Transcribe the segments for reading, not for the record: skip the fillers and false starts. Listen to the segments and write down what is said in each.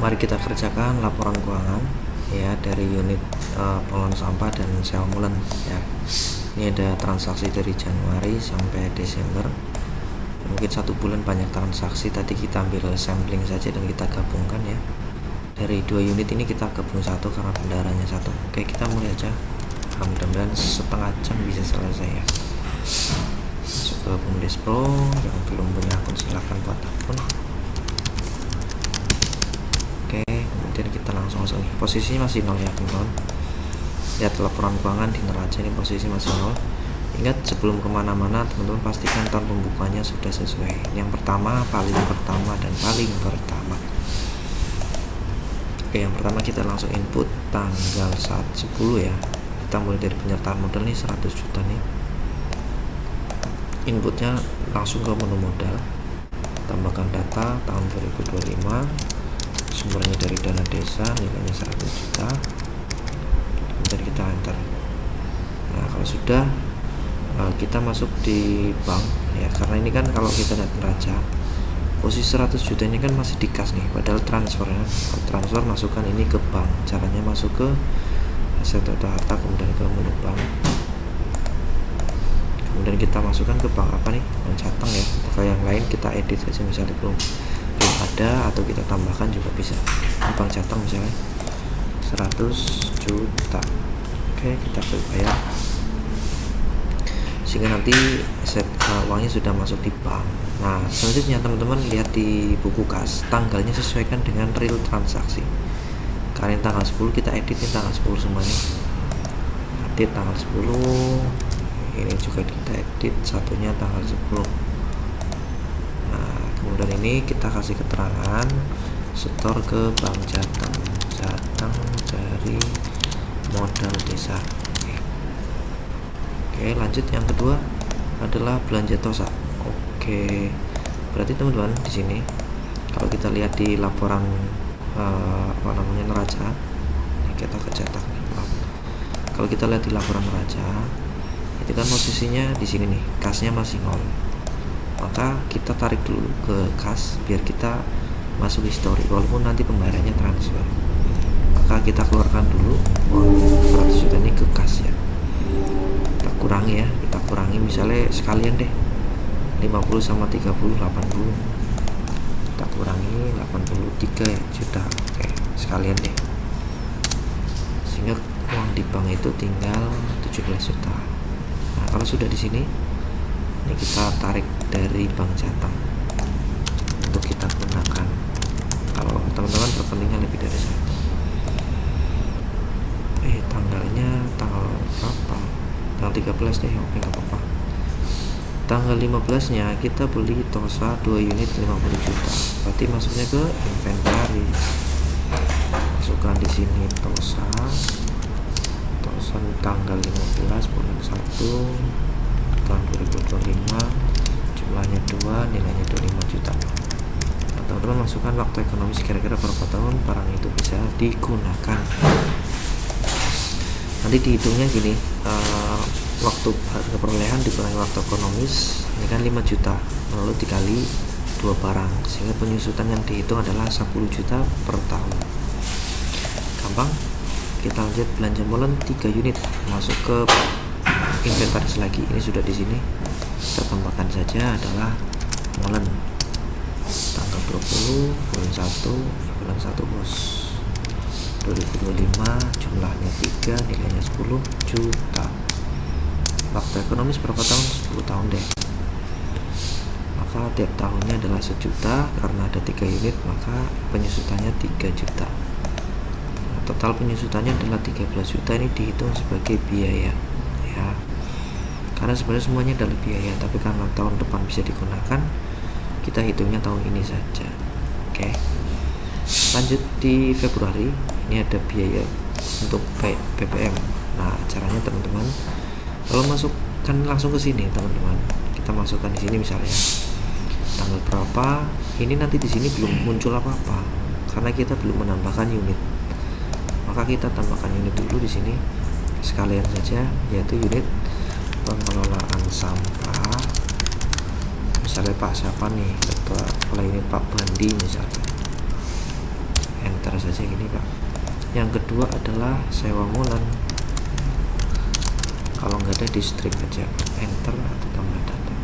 Mari kita kerjakan laporan keuangan ya dari unit pengelolaan sampah dan sewa molen ya. Ini ada transaksi dari Januari sampai Desember. Mungkin 1 bulan banyak transaksi. Tadi kita ambil sampling saja dan kita gabungkan ya. Dari 2 unit ini kita gabung satu karena bendaharanya satu. Oke, kita mulai aja. Mudah-mudahan setengah jam bisa selesai ya. Masuk ke BUMDes Pro. Yang belum punya akun silahkan buat akun. Oke, kemudian kita langsung masuk nih. Posisinya masih 0 ya teman-teman. Lihat laporan keuangan di neraca ini posisi masih 0. Ingat sebelum kemana-mana teman-teman pastikan tahun pembukanya sudah sesuai. Yang pertama, paling pertama dan paling pertama. Oke, yang pertama kita langsung input tanggal 10 ya. Kita mulai dari penyertaan modal nih 100 juta nih. Inputnya langsung ke menu modal. Tambahkan data tahun 2025. Sumbernya dari dana desa, nilainya 100 juta. Kemudian kita enter. Nah, kalau sudah kita masuk di bank ya, karena ini kan kalau kita lihat neraca posisi 100 juta ini kan masih di kas nih, padahal transfer ya. Transfer masukkan ini ke bank. Caranya masuk ke aset atau harta, kemudian ke menu bank. Kemudian kita masukkan ke bank apa nih? Bank Jateng ya. Atau yang lain kita edit saja misalnya belum ada atau kita tambahkan juga bisa. Di Bank Jateng misalnya 100 juta. Oke, kita klik bayar. Sehingga nanti aset uangnya sudah masuk di bank. Nah, selanjutnya teman-teman lihat di buku kas, tanggalnya sesuaikan dengan real transaksi. Karena tanggal 10 kita edit ini tanggal 10 semuanya. Edit tanggal 10. Ini juga kita edit satunya tanggal 10. Nah, kemudian ini kita kasih keterangan setor ke Bank Jateng dari modal desa. Oke, lanjut yang kedua adalah belanja tosa. Oke, berarti teman-teman di sini kalau kita lihat di laporan neraca, ini kita kecetak nih. Kalau kita lihat di laporan neraca, itu kan posisinya di sini nih, kasnya masih 0. Maka kita tarik dulu ke kas biar kita masuk histori, walaupun nanti pembayarannya transfer. Maka kita keluarkan dulu uang 100 juta ini ke kas ya. Kurangi ya, kita kurangi misalnya sekalian deh 50 sama 30 80, kita kurangi 83 juta. Oke, sekalian deh, sehingga uang di bank itu tinggal 17 juta. Nah, kalau sudah di sini ini kita tarik dari Bank Jateng untuk kita gunakan. Kalau teman-teman rekeningnya lebih dari 1, tanggalnya tanggal berapa? Tanggal 13 deh, oke nggak apa-apa. Tanggal 15 nya kita beli tosa 2 unit 50 juta. Berarti masuknya ke inventaris. Masukkan di sini tosa tanggal 15 bulan 1 tahun 2025, jumlahnya 2, nilainya 25 juta. Nah, teman-teman masukkan waktu ekonomis kira-kira berapa tahun barang itu bisa digunakan. Nanti dihitungnya gini, waktu harga perolehan dikurangi waktu ekonomis, ini kan 5 juta lalu dikali 2 barang, sehingga penyusutan yang dihitung adalah 10 juta per tahun. Gampang. Kita lanjut belanja molen 3 unit, masuk ke inventaris lagi. Ini sudah di sini, kita tambahkan saja adalah molen tanggal 20 bulan 1 bos 2025, jumlahnya 3, nilainya 10 juta. Waktu ekonomis berapa tahun? 10 tahun deh. Maka tiap tahunnya adalah 1 juta. Karena ada 3 unit maka penyusutannya 3 juta. Nah, total penyusutannya adalah 13 juta. Ini dihitung sebagai biaya ya, karena sebenarnya semuanya adalah biaya, tapi karena tahun depan bisa digunakan, kita hitungnya tahun ini saja. Oke, lanjut di Februari. Ini ada biaya untuk BBM. Nah, caranya teman-teman kalau masukkan langsung ke sini teman-teman, kita masukkan di sini misalnya tanggal berapa. Ini nanti di sini belum muncul apa-apa karena kita belum menambahkan unit. Maka kita tambahkan unit dulu di sini sekalian saja, yaitu unit pengelolaan sampah. Misalnya Pak siapa nih ketua, kalau ini Pak Bandi misalnya, saja gini Pak. Yang kedua adalah sewa bulan. Kalau nggak ada di strip aja, enter atau tambah data.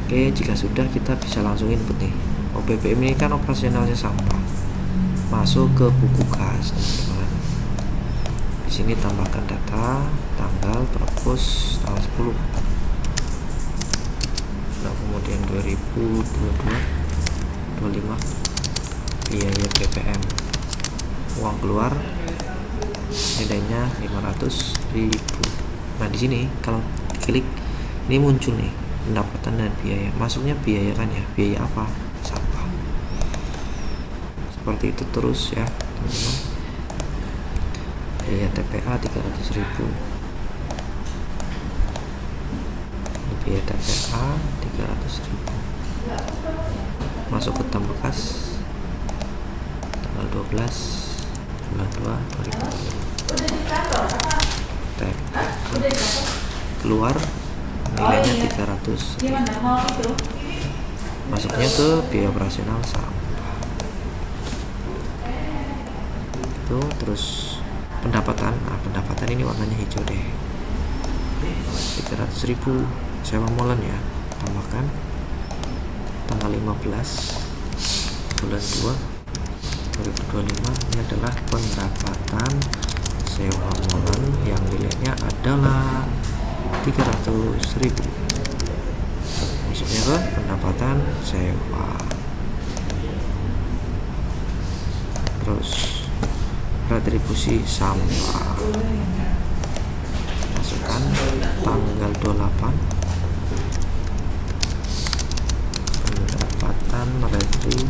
Oke, jika sudah kita bisa langsung input nih. OPBM ini kan operasionalnya sampah, masuk ke buku kas teman-teman. Di sini tambahkan data, tanggal, propos, tanggal 10. Nah, kemudian 2022, 25, biaya BPM, uang keluar nilainya 500.000. Nah, di sini kalau klik ini muncul nih pendapatan dan biaya. Masuknya biaya kan ya, biaya apa? Sampah. Seperti itu terus ya teman-teman. Biaya TPA 300.000, biaya TPA 300.000, masuk ke tambah bekas tanggal 12 bulan 2 2025. Keluar nilainya 300. Masuknya ke biaya operasional sampah. Itu terus pendapatan. Nah, pendapatan ini warnanya hijau deh. 300.000 sewa molen ya. Tambahkan tanggal 15 bulan 2 2025. Ini adalah pendapatan sewa molen yang nilainya adalah 300.000. Masuknya ke pendapatan sewa. Terus retribusi sampah, masukkan tanggal 28, pendapatan retribusi,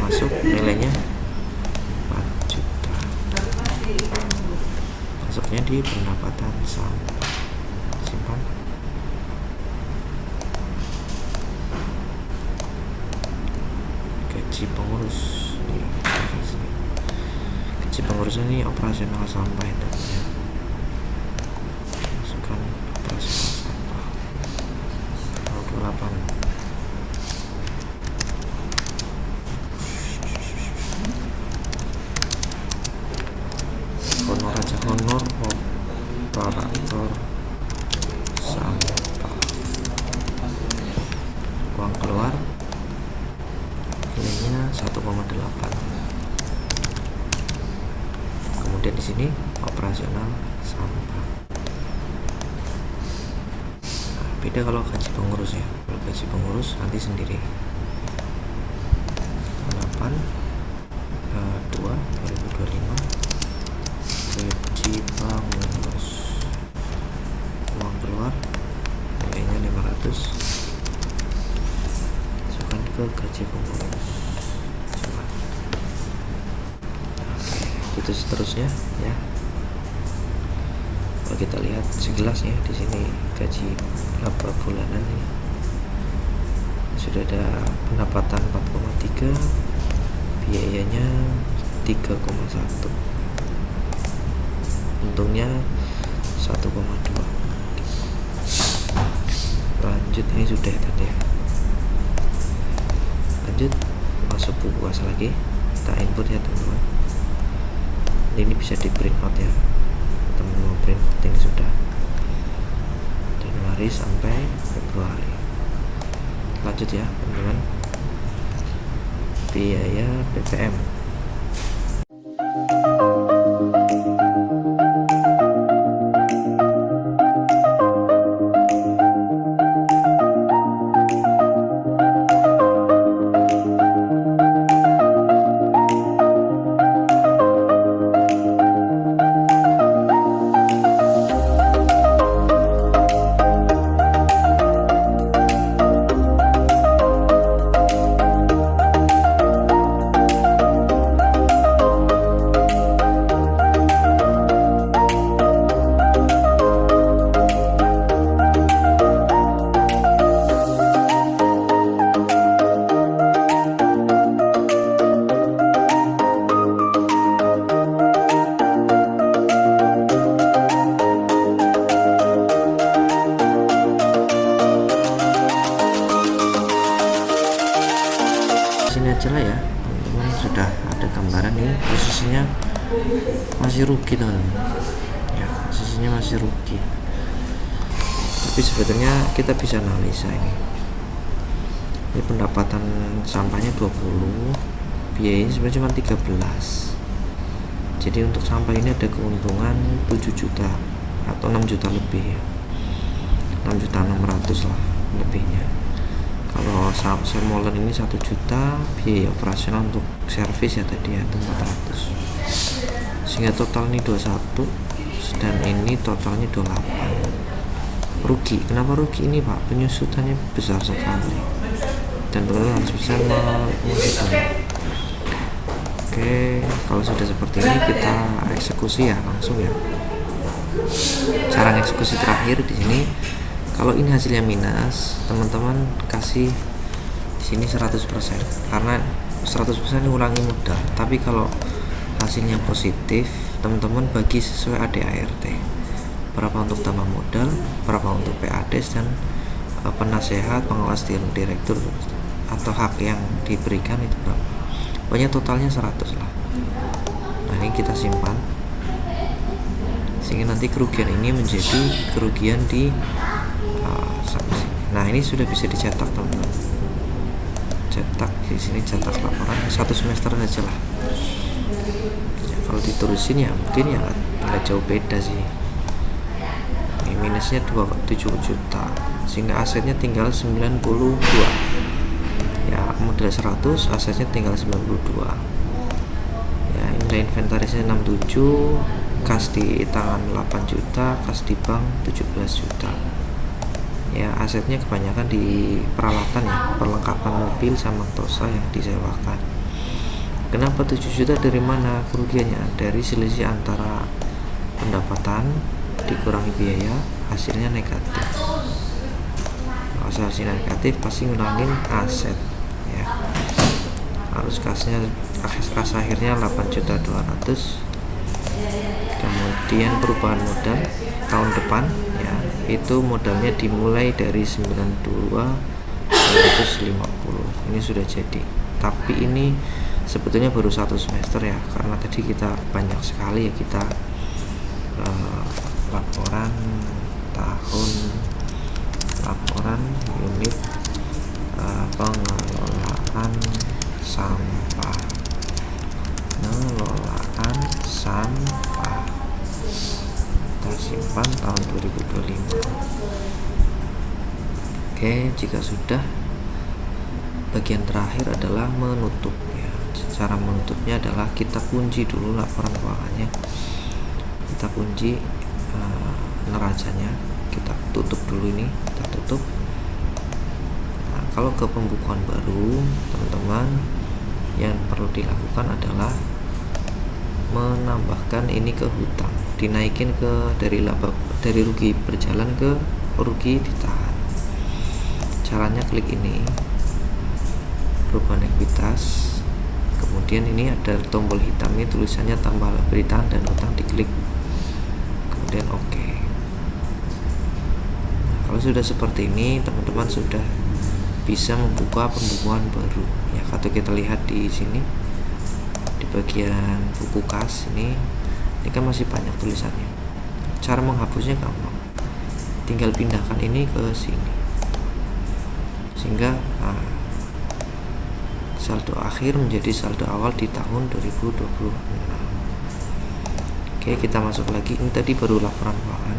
masuk nilainya 4 juta. Masuknya di pendapatan sampah. Simpan. Gaji pengurus. Gaji pengurus ini operasional sampah itu ya. Masukkan operasional sampah tanggal 28. Honor aja, honor operator sampah. Uang keluar nilainya 1,8. Kemudian di sini operasional sampah. Nah, beda kalau gaji pengurus ya. Kalau gaji pengurus nanti sendiri. 8 2 2025. Gaji pengurus, uang keluar nilainya 500. Masukkan ke gaji pengurus. Coba. Oke, itu seterusnya ya. Kalau kita lihat sekilas ya, di sini gaji per bulanan ini sudah ada pendapatan 4,3, biayanya 3,1, untungnya 1,2. Lanjut, ini sudah tadi ya. Lanjut, masuk buku kas lagi, kita input ya teman-teman. Ini bisa di print out ya, teman-teman. Print out ini sudah Januari sampai Februari. Lanjut ya teman-teman. Biaya BPM. sudah ada gambaran ini posisinya masih rugi teman-teman ya, posisinya masih rugi, tapi sebetulnya kita bisa analisa ini pendapatan sampahnya 20, biayanya sebenarnya cuma 13. Jadi untuk sampah ini ada keuntungan 7 juta atau 6 juta lebih ya, 6.600.000 lah lebihnya. Kalau Molen ini 1 juta, biaya operasional untuk servis ya tadi ya, itu 400, sehingga total ini 21 dan ini totalnya 28. Rugi. Kenapa rugi ini Pak? Penyusutannya besar sekali dan teman-teman harus bisa menghitung. Oke, kalau sudah seperti ini kita eksekusi ya langsung ya. Cara eksekusi terakhir di sini, kalau ini hasilnya minus, teman-teman kasih di sini 100% karena 100% ngurangi modal. Tapi kalau hasilnya positif, teman-teman bagi sesuai ADART. Berapa untuk tambah modal, berapa untuk PADES dan penasehat, pengawas direktur atau hak yang diberikan itu berapa. Pokoknya totalnya 100 lah. Nah ini kita simpan sehingga nanti kerugian ini menjadi kerugian di nah ini sudah bisa dicetak teman-teman. Cetak di sini, cetak laporan 1 semester aja lah ya, kalau diterusin ya mungkin ya nggak jauh beda sih. Ini minusnya 7 juta sehingga asetnya tinggal 92 ya, modal 100, asetnya tinggal 92 ya. Ini inventarisnya 67, kas di tangan 8 juta, kas di bank 17 juta ya. Asetnya kebanyakan di peralatan ya, perlengkapan mobil sama Tosa yang disewakan. Kenapa 7 juta? Dari mana kerugiannya? Dari selisih antara pendapatan dikurangi biaya, hasilnya negatif. Kalau hasil negatif pasti ngurangin aset ya, harus kas akhirnya 8.200.000. Kemudian perubahan modal tahun depan ya, itu modalnya dimulai dari 92.950. Ini sudah jadi, tapi ini sebetulnya baru 1 semester ya, karena tadi kita banyak sekali ya, kita laporan tahun, laporan unit pengelolaan sampah, pengelolaan sampah kita simpan tahun 2025. Oke, jika sudah, bagian terakhir adalah menutup ya. Cara menutupnya adalah kita kunci dulu laporan keuangannya, kita kunci neracanya, kita tutup dulu ini, kita tutup. Nah, kalau ke pembukuan baru, teman-teman yang perlu dilakukan adalah menambahkan ini ke hutang, dinaikin ke dari rugi berjalan ke rugi ditahan. Caranya klik ini, perubahan ekuitas, kemudian ini ada tombol hitam ini tulisannya tambah beritahan dan hutang, diklik, kemudian oke. Kalau sudah seperti ini, teman-teman sudah bisa membuka pembukuan baru ya. Kalau kita lihat di sini di bagian buku kas ini kan masih banyak tulisannya. Cara menghapusnya gampang, tinggal pindahkan ini ke sini sehingga saldo akhir menjadi saldo awal di tahun 2026. Oke, kita masuk lagi. Ini tadi baru laporan keuangan.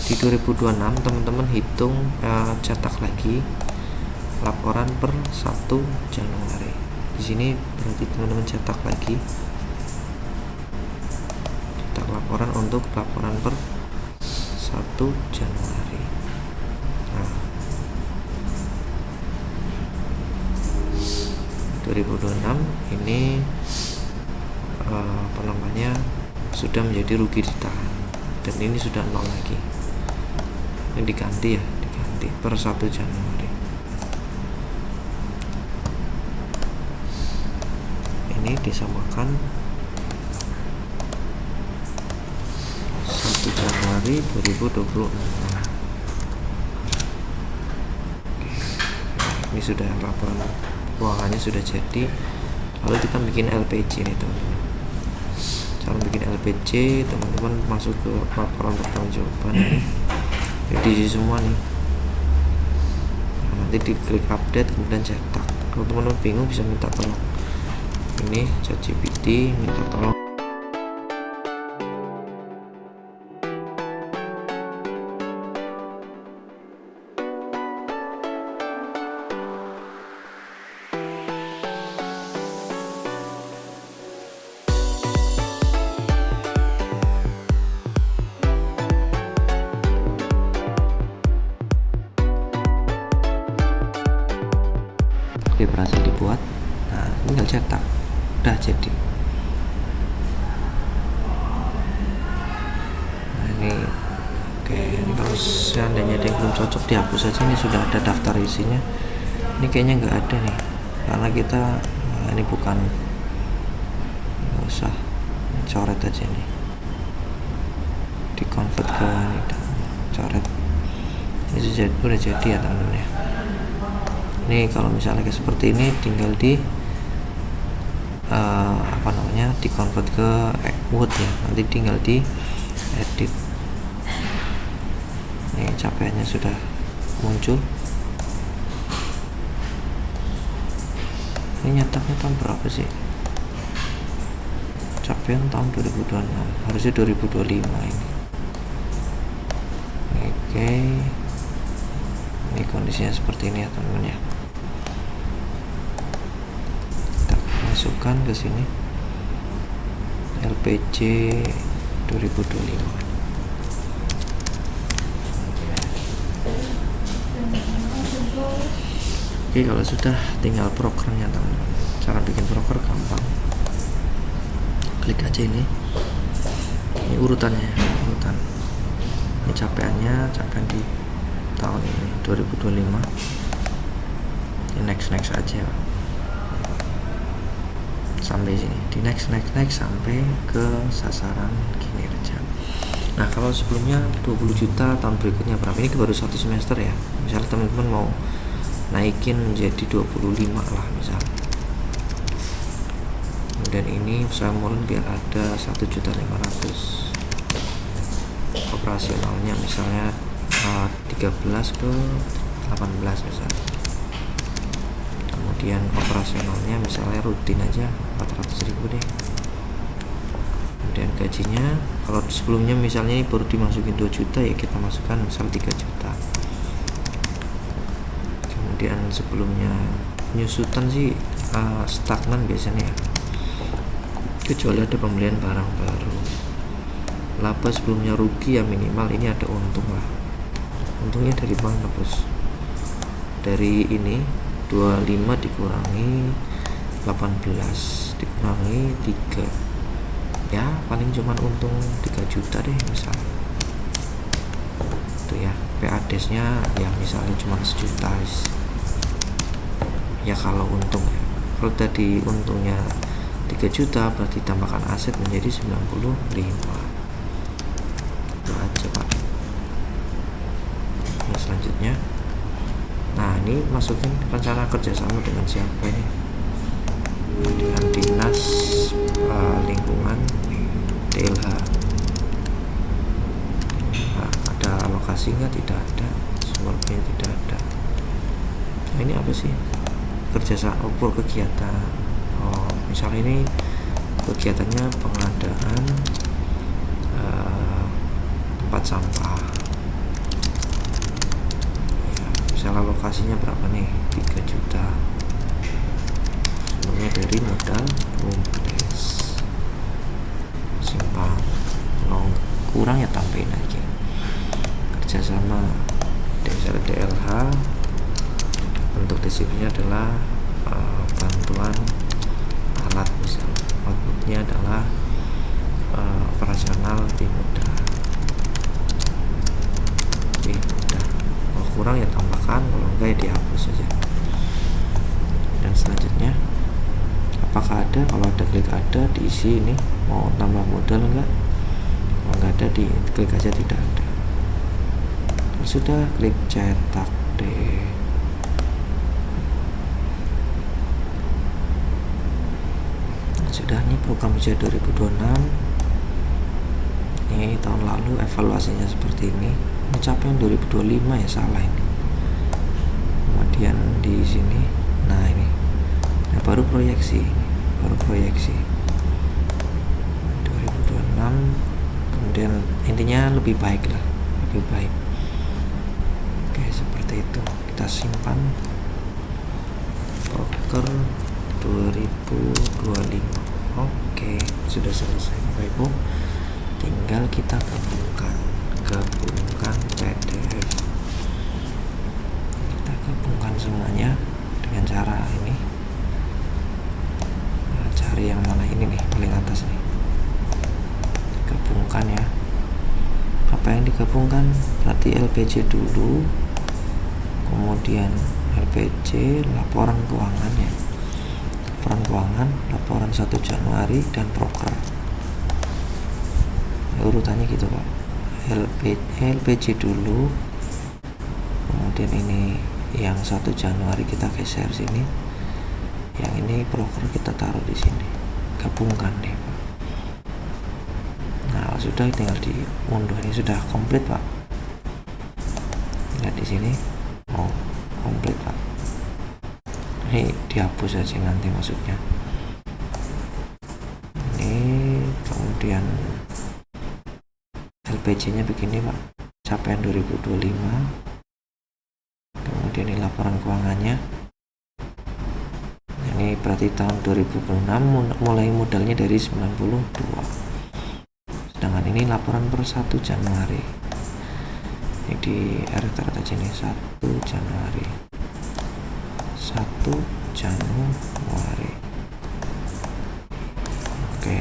Di 2026 teman-teman hitung, cetak lagi laporan per 1 Januari. Di sini berarti teman-teman cetak lagi, cetak laporan untuk laporan per 1 Januari. Nah, 2026 ini sudah menjadi rugi ditahan dan ini sudah nol lagi. Ini diganti ya, diganti per 1 Januari. Ini disamakan 1 Januari 2026. Oke. Ini sudah laporan keuangannya sudah jadi Lalu kita bikin LPC nih teman-teman. Cara bikin LPC, teman-teman masuk ke laporan pertanggungjawaban ini, diisi semua nih. Nah, nanti diklik update kemudian cetak. Kalau teman-teman bingung bisa minta tolong ini ChatGPT, minta tolong. Oke, berhasil dibuat. Nah, tinggal cetak, udah jadi. Nah, ini oke, ini kalau seandainya ada yang belum cocok dihapus saja. Ini sudah ada daftar isinya. Ini kayaknya nggak ada nih, karena kita ini bukan, nggak usah, coret aja nih, di convert ke ini, coret. Ini udah jadi ya teman-teman ya. Ini kalau misalnya kayak seperti ini tinggal di di convert ke Word ya, nanti tinggal di edit. Ini capaiannya sudah muncul. Ini nyetaknya tahun berapa sih? Capaian tahun 2026, harusnya 2025 ini. Oke, ini kondisinya seperti ini ya teman-teman ya. Masukkan ke sini LPC 2025. Oke, kalau sudah tinggal prokernya teman-teman. Cara bikin proker gampang. Klik aja ini urutannya, urutan. Ini capaiannya, capaian di tahun ini 2025. Ini next aja sampai sini, di next sampai ke sasaran kinerja. Nah, kalau sebelumnya 20 juta, tahun berikutnya berapa? Ini baru 1 semester ya. Misalnya teman-teman mau naikin menjadi 25 lah misal. Kemudian ini saya mulai biar ada 1.500.000. Operasionalnya misalnya 13 ke 18 misalnya. Kemudian operasionalnya misalnya rutin aja 400.000 deh. Kemudian gajinya, kalau sebelumnya misalnya ini baru dimasukin 2 juta ya kita masukkan misal 3 juta. Kemudian sebelumnya penyusutan sih stagnan biasanya ya, kecuali ada pembelian barang baru. Laba sebelumnya rugi ya minimal ini ada untung lah. Untungnya dari mana bos? Dari ini 25 dikurangi 18 dikurangi 3, ya paling cuman untung 3 juta deh misal. Itu ya, PADES nya ya misalnya cuma 1 juta ya kalau untung ya. Kalau tadi untungnya 3 juta berarti tambahkan aset menjadi 95. Itu aja pak. Nah, selanjutnya, nah ini masukin rencana kerjasama dengan siapa ini? Dengan dinas lingkungan DLH. Nah, ada alokasi nggak? Tidak ada. Sumbernya tidak ada. Nah, ini apa sih? Kerjasama kegiatan. Oh, misalnya ini kegiatannya pengadaan tempat sampah. Misalnya lokasinya berapa nih? 3 juta. Sebelumnya dari modal BUMDes simpan. Kalau kurang ya tambahin aja. Kerjasama misalnya DLH, bentuk distribusinya adalah bantuan alat, misal outputnya adalah operasional lebih mudah. Kalau kurang ya tambahkan, kalau enggak ya dihapus saja. Dan selanjutnya, apakah ada? Kalau ada klik ada, diisi ini mau tambah modal enggak? Kalau enggak ada klik aja tidak ada. Kalau sudah klik cetak deh. Sudah, ini program kerja 2026. Ini tahun lalu evaluasinya seperti ini. Pencapaian 2025 ya, salah ini. Kemudian di sini, nah ini, nah baru proyeksi, baru proyeksi 2026. Kemudian intinya lebih baik lah, lebih baik. Oke, seperti itu. Kita simpan Proker 2025. Oke, sudah selesai Bapak Ibu. Tinggal kita gabungkan PDF. Kita gabungkan semuanya dengan cara ini. Nah, cari yang mana ini nih, paling atas nih. Gabungkan ya. Apa yang digabungkan? Berarti LPJ dulu, kemudian LPJ, laporan keuangan ya. Laporan keuangan, laporan 1 Januari, dan proker. Urutannya gitu Pak. LPJ dulu, kemudian ini yang 1 Januari kita geser sini, yang ini proker kita taruh di sini, gabungkan deh Pak. Nah sudah, tinggal diunduh. Ini sudah komplit Pak. Lihat di sini, oh komplit Pak. Ini dihapus aja nanti maksudnya. Ini kemudian LPJ nya begini Pak, capaian 2025. Kemudian ini laporan keuangannya. Ini berarti tahun 2026 mulai modalnya dari 92. Sedangkan ini laporan per 1 Januari. Ini di RT aja nih, 1 Januari. 1 Januari. Oke.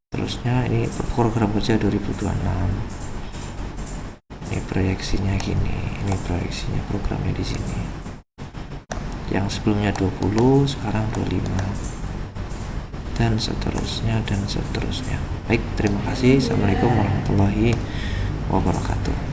Terusnya ini program kerja 2026. Ini proyeksinya gini, ini proyeksinya programnya di sini. Yang sebelumnya 20, sekarang 25. Dan seterusnya dan seterusnya. Baik, terima kasih. Assalamualaikum warahmatullahi wabarakatuh.